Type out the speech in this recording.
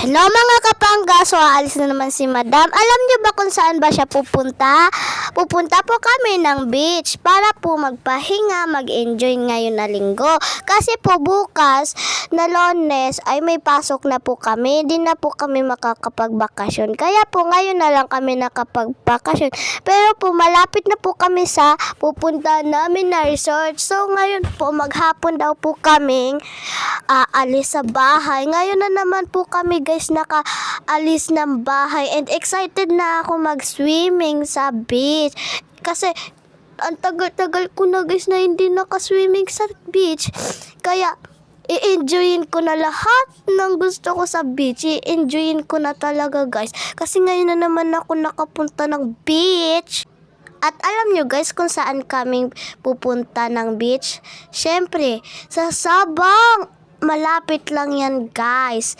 Hello mga kapangga, so aalis na naman si Madam. Alam niyo ba kung saan ba siya pupunta? Pupunta po kami ng beach para po magpahinga, mag-enjoy ngayon na linggo. Kasi po bukas na Lunes ay may pasok na po kami, di na po kami makakapagbakasyon. Kaya po ngayon na lang kami nakapagbakasyon. Pero po malapit na po kami sa pupunta namin na resort. So ngayon po maghapon daw po kaming aalis sa bahay. Ngayon na naman po kami guys nakaalis ng bahay and excited na ako mag-swimming sa beach. Kasi ang tagal-tagal ko na guys na hindi naka-swimming sa beach. Kaya i-enjoyin ko na lahat ng gusto ko sa beach. I-enjoyin ko na talaga guys. Kasi ngayon na naman ako nakapunta ng beach. At alam nyo guys kung saan kaming pupunta ng beach? Syempre, sa Sabang. Malapit lang yan guys.